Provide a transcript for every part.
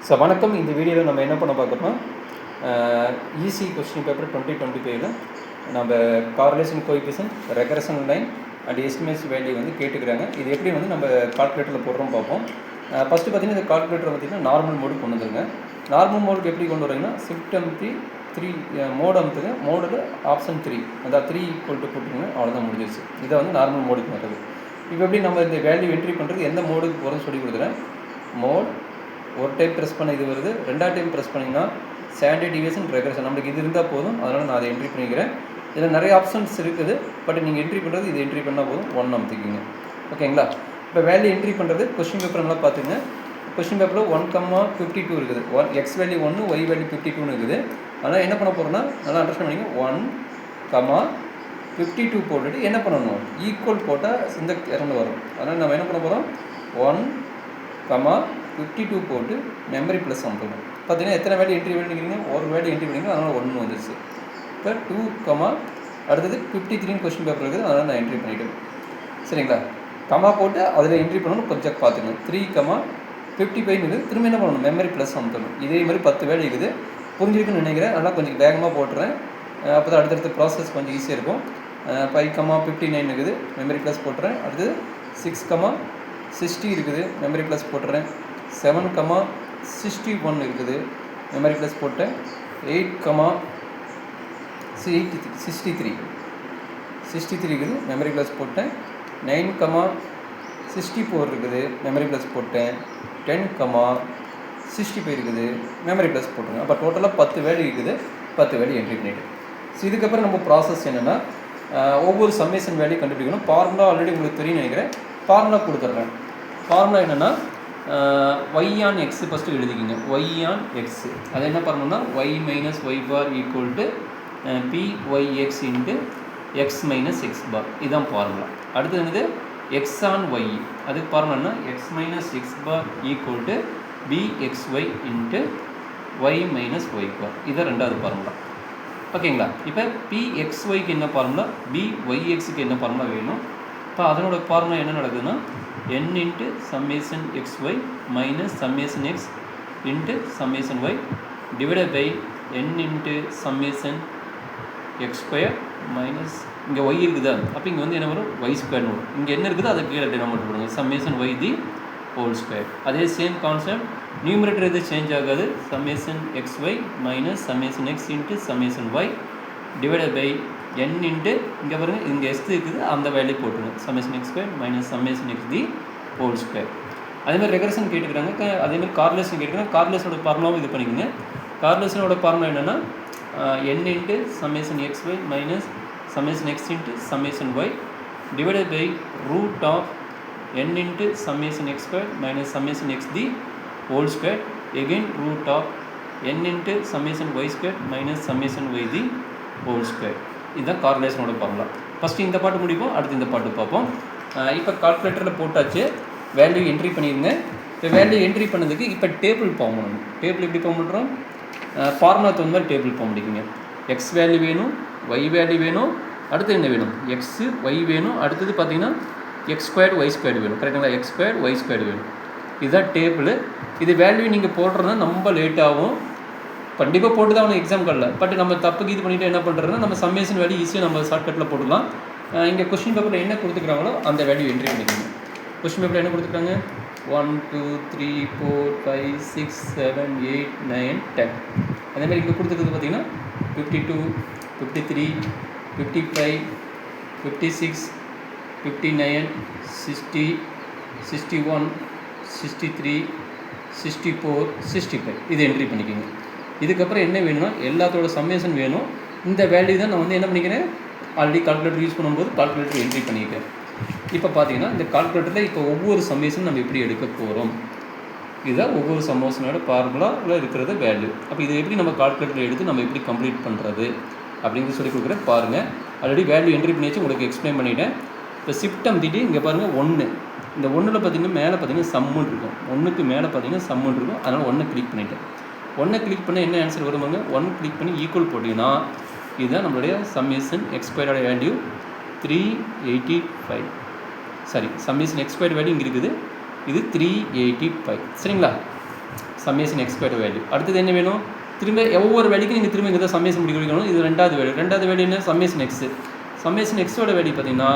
So வணக்கம். இந்த வீடியோவில் நம்ம என்ன பண்ண பார்க்குறோம்னா ஈஸி கொஸ்டின் பேப்பர் 2025 நம்ம correlation coefficient, regression line and estimation value வந்து கேட்டுக்கிறாங்க. இது எப்படி வந்து நம்ம கால்குலேட்டரில் போடுறோம் பார்ப்போம். ஃபஸ்ட்டு பார்த்திங்கன்னா இந்த கால்குலேட்டர் பார்த்திங்கன்னா நார்மல் மோடு கொண்டு வந்துருங்க. நார்மல் மோடுக்கு எப்படி கொண்டு வரீங்கன்னா ஷிஃப்ட் அமுத்தி 3 மோடு அமுத்துங்க. மோடில் ஆப்ஷன் 3 அதாவது 3 ஈக்குவல் டு போட்டுருங்க. அவ்வளோதான் முடிஞ்சிருச்சு. இதை வந்து நார்மல் மோடுக்கு வருது. இப்போ எப்படி நம்ம இந்த வேல்யூ என்ட்ரி பண்ணுறது, எந்த மோடுக்கு போகிறோன்னு சொல்லி கொடுக்குறேன். மோட் ஒரு டைம் ப்ரெஸ் பண்ண இது வருது, ரெண்டாவது டைம் ப்ரெஸ் பண்ணிங்கன்னா ஸ்டாண்டர்ட் டிவியேஷன், ரெக்ரெஷன் நம்மளுக்கு இது இருந்தால் போதும். அதனால் நான் அதை என்ட்ரி பண்ணிக்கிறேன். இதில் நிறைய ஆப்ஷன்ஸ் இருக்குது, பட் நீங்கள் என்ட்ரி பண்ணுறது இது என்ட்ரி பண்ணால் போதும். 1 அமுத்திக்கிங்க. ஓகேங்களா? இப்போ வேல்யூ என்ட்ரி பண்ணுறது கொஸ்டின் பேப்பர் நல்லா பார்த்துங்க. கொஸ்டின் பேப்பரில் 1,52 இருக்குது. எக்ஸ் வேல்யூ 1, ஒய் வேல்யூ 52 இருக்குது. அதனால் என்ன பண்ண போகிறோன்னா நல்லா அண்டர்ஸ்டாண்ட் பண்ணிங்க. 1,52 போட்டுட்டு என்ன பண்ணணும், ஈக்குவல் போட்டால் இந்த இறந்து வரும். அதனால் நம்ம என்ன பண்ண போகிறோம், 1,52 போட்டு மெமரி ப்ளஸ் அனுப்பணும். பார்த்தீங்கன்னா எத்தனை வேல்யூ என்ட்ரி பண்ணிக்கிறீங்க, ஒரு வேல்யூ என்ட்ரி பண்ணிங்க. அதனால் 1 வந்துருச்சு. இப்போ 2, அடுத்தது 53 கொஸ்டின் பேப்பர் இருக்குது. அதனால் நான் என்ட்ரி பண்ணிவிட்டேன். சரிங்களா? கமா போட்டு அதில் என்ட்ரி பண்ணணும். கொஞ்சம் பார்த்துக்கணும். 3,55 இருக்குது. திரும்ப என்ன பண்ணணும், மெமரி ப்ளஸ் அனுப்பணும். இதே மாதிரி 10 வேல்யூ இருக்குது. புரிஞ்சிருக்குன்னு நினைக்கிறேன். அதனால் கொஞ்சம் வேகமாக போட்டுறேன். அப்போ தான் அடுத்தடுத்த ப்ராசஸ் கொஞ்சம் ஈஸியாக இருக்கும். 5,59 இருக்குது. மெமரி ப்ளஸ் போட்டுறேன். அடுத்தது 6,60 இருக்குது. மெமரி ப்ளஸ் போட்டுறேன். 7,61 இருக்குது. மெமரி ப்ளஸ் போட்டேன். 8,63 இருக்குது. மெமரி ப்ளஸ் போட்டேன். 9,64 இருக்குது. மெமரி ப்ளஸ் போட்டேன். 10,65 இருக்குது. மெமரி ப்ளஸ் போட்டுருங்க. அப்போ டோட்டலாக 10 வேல்யூ இருக்குது. 10 வேல்யூ என்ட்ரி பண்ணிவிட்டு. ஸோ இதுக்கப்புறம் நம்ம ப்ராசஸ் என்னென்னா, ஒவ்வொரு சம்மேஷன் வேல்யூ கண்டுபிடிக்கணும். ஃபார்முலா ஆல்ரெடி உங்களுக்கு தெரியும் நினைக்கிறேன். ஃபார்முலா கொடுத்துட்றேன். ஃபார்முலா என்னென்னா, y on x ஃபஸ்ட்டு எழுதிக்கிங்க. y on x அது என்ன பண்ணணும்னா y minus y bar equal to pyx into x minus x bar. இதுதான் ஃபார்முலா. அடுத்தது என்னது, x on y அதுக்கு ஃபார்முலான்னா x minus x bar equal to bxy into y minus y bar. இதுதான் ரெண்டாவது ஃபார்முலா. ஓகேங்களா? இப்போ pxyக்கு என்ன ஃபார்முலா, byxக்கு என்ன ஃபார்முலா வேணும். இப்போ அதனோட ஃபார்முலா என்ன நடக்குதுன்னா, n into summation xy minus summation x into summation y divided by n into summation x square minus இங்கே y இருக்குதா, அப்போ இங்கே வந்து என்ன வரும், y ஸ்கொயர்னு வரும். இங்கே என்ன இருக்குதோ அதை கீழே டினாமினேட்டர் போடுங்க. Summation y the whole square. அதே சேம் கான்செப்ட், நியூமரேட்டர் எது சேஞ்ச் ஆகாது. Summation xy minus summation x into summation y divided by n into இங்கே பாருங்கள் இங்கே x இருக்குது, அந்த வேல்யூ போட்டுருங்க. Summation x square minus summation x the whole square. அதேமாதிரி ரெக்ரெஷன் கேட்டுக்கிறாங்க. அதேமாதிரி கார்லேஷன் கேட்டுக்கிறாங்க. கார்லேஷனோட ஃபார்முலாவும் இது பண்ணிக்கோங்க. கார்லேஷனோட ஃபார்முலா என்னென்னா, n into summation xy minus summation x into summation y divided by root of n into summation x square minus summation x the whole square again root of n into summation y square minus summation y the whole square. இதுதான் கார்லேஷனோட formula. First இந்த பாட்டு முடிப்போம், அடுத்து இந்த பாட்டு பார்ப்போம். இப்போ கால்குலேட்டரில் போட்டாச்சு, வேல்யூ என்ட்ரி பண்ணிடுங்க. இப்போ வேல்யூ என்ட்ரி பண்ணதுக்கு இப்போ டேபிள் ஃபார்ம் பண்ணணும். டேபிள் எப்படி ஃபார்ம் பண்ணுறோம், ஃபார்முலா தகுந்த மாதிரி டேபிள் ஃபார்ம் பண்ணிக்கோங்க. எக்ஸ் வேல்யூ வேணும், ஒய் வேல்யூ வேணும், அடுத்து என்ன வேணும், எக்ஸு ஒய் வேணும், அடுத்தது பார்த்தீங்கன்னா எக்ஸ் ஸ்கொயர்டு ஒய் ஸ்கொயர்டு வேணும். கரெக்டுங்களா? எக்ஸ் ஸ்கொயர்டு ஒய் ஸ்கொயர்டு வேணும். இதுதான் டேபிள். இது வேல்யூ நீங்கள் போடுறதுனா ரொம்ப லேட் ஆகும். கண்டிப்பாக போட்டு தான் அவனுக்கு எக்ஸாம் காலில். பட் நம்ம தப்புக்கு இது பண்ணிவிட்டு என்ன பண்ணுறதுன்னா, நம்ம சம்மேஷன் வேல்யூ ஈஸியாக நம்ம ஷார்ட்கட்டில் போட்டுக்கலாம். இங்கே கொஸ்டின் பேப்பரில் என்ன கொடுத்துக்கிறாங்களோ அந்த வேல்யூ என்ட்ரி பண்ணிக்கோங்க. கொஸ்டின் பேப்பரில் என்ன கொடுத்துருக்காங்க, 1 2 3 4 5 6 7 8 9 10. அதேமாதிரி இங்கே கொடுத்துருக்குது பார்த்தீங்கன்னா 52 53 55 56 59 60 61 63 64 65. இது என்ட்ரி பண்ணிக்கோங்க. இதுக்கப்புறம் என்ன வேணும்னா, எல்லாத்தோட சம்மேஷன் வேணும். இந்த வேல்யூ தான் நான் வந்து என்ன பண்ணிக்கிறேன், ஆல்ரெடி கால்குலேட்டர் யூஸ் பண்ணும்போது கால்குலேட்டர் என்ட்ரி பண்ணிக்கிறேன். இப்போ பார்த்தீங்கன்னா இந்த கால்குலேட்டரில் இப்போ ஒவ்வொரு சம்மேஷன் நம்ம எப்படி எடுக்க போகிறோம், இதுதான் ஒவ்வொரு சம்மேஷனோட ஃபார்முலாவில் இருக்கிறது வேல்யூ. அப்போ இதை எப்படி நம்ம கால்குலேட்டரில் எடுத்து நம்ம எப்படி கம்ப்ளீட் பண்ணுறது அப்படிங்கிறது சொல்லி கொடுக்குறேன். பாருங்கள், ஆல்ரெடி வேல்யூ என்ட்ரி பண்ணியாச்சு, உங்களுக்கு எக்ஸ்பிளைன் பண்ணிவிட்டேன். இப்போ ஷிஃப்ட் அமுத்திட்டு இங்கே பாருங்கள் 1, இந்த 1ல் பார்த்தீங்கன்னா மேலே பார்த்தீங்கன்னா சம்முன்னு இருக்கும். 1க்கு மேலே பார்த்தீங்கன்னா சம்முன்னு இருக்கும். அதனால் 1 கிளிக் பண்ணிவிட்டேன். 1 கிளிக் பண்ண என்ன ஆன்சர் வருவாங்க, 1 கிளிக் பண்ணி ஈக்குவல் போட்டிங்கன்னா இதுதான் நம்மளுடைய சம்மேஷன் எக்ஸ் ஸ்கொயரோட வேல்யூ 385. சரி, சம்மேஷன் எக்ஸ் ஸ்கொயர் வேல்யூ இங்கே இருக்குது, இது 385. சரிங்களா? Summation X square value. அடுத்தது என்ன வேணும், திரும்ப ஒவ்வொரு வேல்யூக்கும் நீங்கள் திரும்ப இங்கே தான் சம்மேஷன் முடிக்கணும். இது ரெண்டாவது வேல்யூ என்ன, சம்மேஷன் எக்ஸு. சம்மேஷன் எக்ஸோட வேல்யூ பார்த்தீங்கன்னா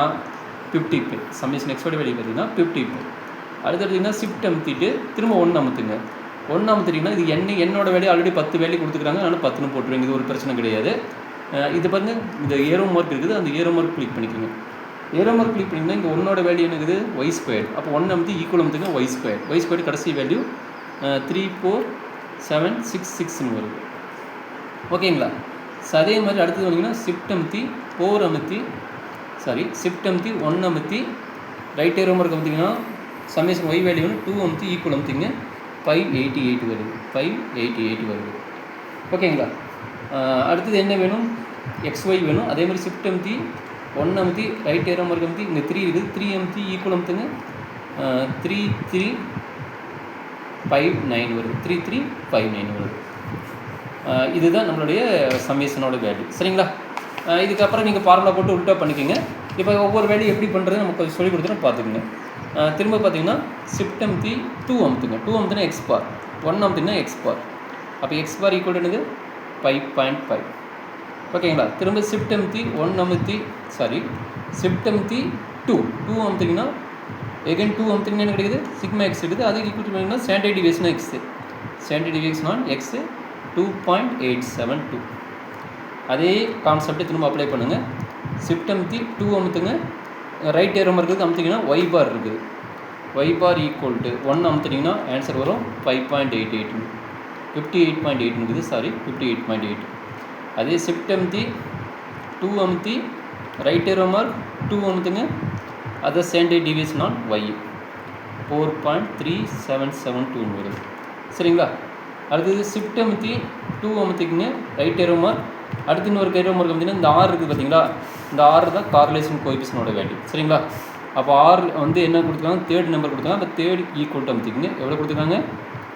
50 பை. சம்மேஷன் எக்ஸோட வேல்யூ பார்த்தீங்கன்னா 50 பை. அடுத்தது ஷிஃப்ட் அமுத்திட்டு திரும்ப 1 அமுத்துங்க. 1 அமுத்திட்டிங்கன்னா இது என்னோட வேல்யூ ஆல்ரெடி 10 வேல்யூ கொடுத்துக்கிறாங்க, அதனால் 10ன்னு போட்டுருவீங்க. இது ஒரு பிரச்சனை கிடையாது. இது பாருங்க, இந்த ஏரோ மார்க் இருக்குது, அந்த ஏரோ மார்க் கிளிக் பண்ணிக்கோங்க. ஏரோ மார்க் கிளிக் பண்ணிங்கன்னா இங்கே 1ஓட வேல்யூ என்னது, ஒய் ஸ்கொயர். அப்போ 1 அமுத்தி ஈக்குவல் அமுத்துங்க, ஒய் ஸ்கொயர். ஒய் ஸ்கொயர் கடைசி வேல்யூ 34766ன்னு வருது. ஓகேங்களா? அதே மாதிரி அடுத்தது வந்தீங்கன்னா ஷிஃப்ட் அமுத்தி 4 அமுத்தி ஷிஃப்ட் அமுத்தி 1 அமுத்தி ரைட் ஏரோ மார்க் அமுத்திங்கன்னா சம்மேஷன் ஒய் வேல்யூ 2 அமுத்தி ஈக்குவல் அமுத்திங்க 588 வருது. 588 வருது. ஓகேங்களா? அடுத்தது என்ன வேணும், எக்ஸ்ஒய் வேணும். அதே மாதிரி ஷிஃப்ட் அமுத்தி 1 அமுத்தி ரைட் ஏரோ மார்க் அமுத்தி இங்கே 3 இருக்குது, 3 அமுத்தி ஈக்குவல் அமுத்துங்க 3359 வருது. 3359 வருது. இதுதான் நம்மளுடைய சம்மேஷனோட வேல்யூ. சரிங்களா? இதுக்கப்புறம் நீங்கள் ஃபார்முலா போட்டு உல்ட்டா பண்ணிக்கோங்க. இப்போ ஒவ்வொரு வேல்யூ எப்படி பண்ணுறது நமக்கு சொல்லிக் கொடுத்துட்டு பார்த்துக்குங்க. திரும்ப பார்த்தீங்கன்னா ஷிஃப்ட் அமுத்தி 2 அமுத்துங்க. 2 அமுத்துனா எக்ஸ் பார், 1 அமுத்துனா எக்ஸ் பார். அப்போ எக்ஸ் பார் ஈக்குவல் என்னது 5.5. ஓகேங்களா? திரும்ப ஷிஃப்ட் அமுத்தி 1 அமுத்தி ஷிஃப்ட் அமுத்தி 2 அமுத்திங்கன்னா எகைன் 2 அமுத்திங்கன்னா என்ன கிடைக்குது, சிக்மா எக்ஸ் இருக்குது. அதுக்கு ஈக்குவல் பண்ணிங்கன்னா standard deviation x. Standard deviation on x 2.872. அதே கான்செப்டை திரும்ப அப்ளை பண்ணுங்கள். ஷிஃப்ட் அமுத்தி 2 அமுத்துங்க, ரைட் ஏரோ மார்க்கு அமுத்திங்கன்னா ஒய் பார் இருக்குது. ஒய் பார் ஈக்குவல் டு 1 அமுத்திட்டிங்கன்னா ஆன்சர் வரும் 5.88. 58.8 இருக்குது, 58.8. அதே ஷிஃப்ட் அமுத்தி 2 அமுத்தி ரைட் ஏரோ மார்க் 2 அமுத்துங்க, அதை ஸ்டாண்டர்ட் டிவியேஷன் ஆன் ஒய் 4.3772 வருது. சரிங்களா? அடுத்தது ஷிஃப்ட் அமுத்தி 2 அமுத்திக்குங்க, ரைட் ஏரோ மார்க். அடுத்து இன்னொரு ஏரோ மார்க் அமுத்திங்கன்னா இந்த ஆர் இருக்குது பார்த்தீங்களா, இந்த ஆர் தான் கார்லேஷன் கோஎஃபிஷியன்ட்டோட வேல்யூ. சரிங்களா? அப்போ ஆர் என்ன கொடுத்துருக்காங்க, தேர்ட் நம்பர் கொடுத்துருக்காங்க. அந்த தேர்ட் ஈக்குவல் டு அமுத்திக்குங்க. எவ்வளோ கொடுத்துருக்காங்க,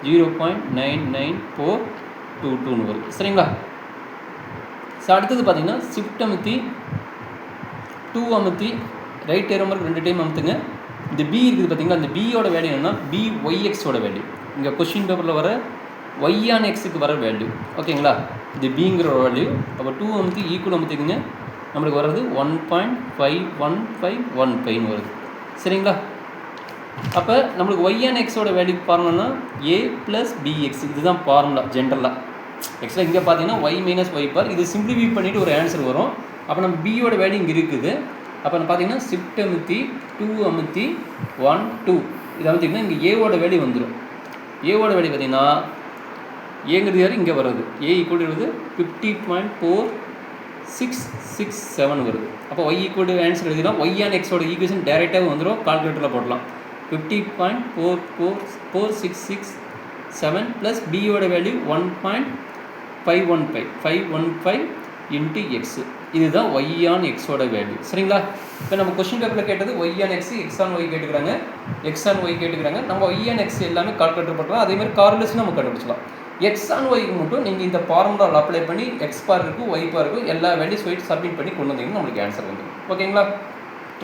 0.9922 வருது. சரிங்களா? அடுத்தது பார்த்தீங்கன்னா ஷிஃப்ட் அமுத்தி 2 அமுத்தி ரைட் ஏரோ மார்க் 2 டைம் அமுத்துங்க. இந்த பி இருக்குது பார்த்தீங்களா, அந்த பியோட வேல்யூ என்னென்னா BYXோட வேல்யூ. இங்கே கொஸ்டின் பேப்பரில் வர ஒய்ஆன் எக்ஸுக்கு வர வேல்யூ. ஓகேங்களா? இது பிங்கிற வேல்யூ. அப்போ 2 அமுத்தி ஈக்குவல் அமுத்திக்குங்க, நம்மளுக்கு வர்றது 1.51515 வருது. சரிங்களா? அப்போ நம்மளுக்கு ஒய்ஆன் எக்ஸோட வேல்யூ ஃபார்முலானா A + BX. இதுதான் ஃபார்முலா ஜென்ரலாக. ஆக்சுவலாக இங்கே பார்த்தீங்கன்னா ஒய் மைனஸ் ஒய் பார். இது சிம்பிளிஃபை பண்ணிவிட்டு ஒரு ஆன்சர் வரும். அப்போ நம்ம பியோட வேல்யூ இங்கே இருக்குது. அப்போ பார்த்தீங்கன்னா ஷிஃப்ட் அமுத்தி 2 அமுத்தி 1 2 இதை அமுத்திங்கன்னா இங்கே ஏவோட வேல்யூ வந்துடும். ஏவோட வேல்யூ பார்த்தீங்கன்னா ஏங்கிறது யார் இங்கே வருது, ஏ ஈக்குவல் வருது 50.4667 வருது. அப்போ ஒய் ஈக்குவல் ஆன்சர் எழுதினா ஒய்ஆன் எக்ஸோட ஈக்குவேஷன் டேரெக்டாக வந்துடும். கால்குலேட்டரில் போடலாம். 50.44667 ப்ளஸ் பியோட வேல்யூ 1.515 இன்ட்டு எக்ஸு. இதுதான் ஒய்ஆன் எக்ஸோட வேல்யூ. சரிங்களா? இப்போ நம்ம கொஸ்டின் பேப்பரில் கேட்டது ஒய்ஆன் எக்ஸ், எக்ஸ் ஆன் ஒய் கேட்டுக்கிறாங்க, எக்ஸ் ஆன் ஒய் கேட்டுக்கிறாங்க. நம்ம ஒய்ஆன் எக்ஸ் எல்லாமே கால்குலேட்டர் பண்ணலாம். அதேமாதிரி கார்லேஷன் நம்ம கண்டுபிடிச்சலாம். எக்ஸ் ஆன் ஒய்க்கு மட்டும் நீங்கள் இந்த ஃபார்முலாவில் அப்ளை பண்ணி எக்ஸ் பார் இருக்கும் ஒய் பார் இருக்கும் எல்லா வேல்யூஸ் வெயிட் சப்மிட் பண்ணி கொண்டு வந்தீங்கன்னா நம்மளுக்கு ஆன்சர் வந்துடும். ஓகேங்களா?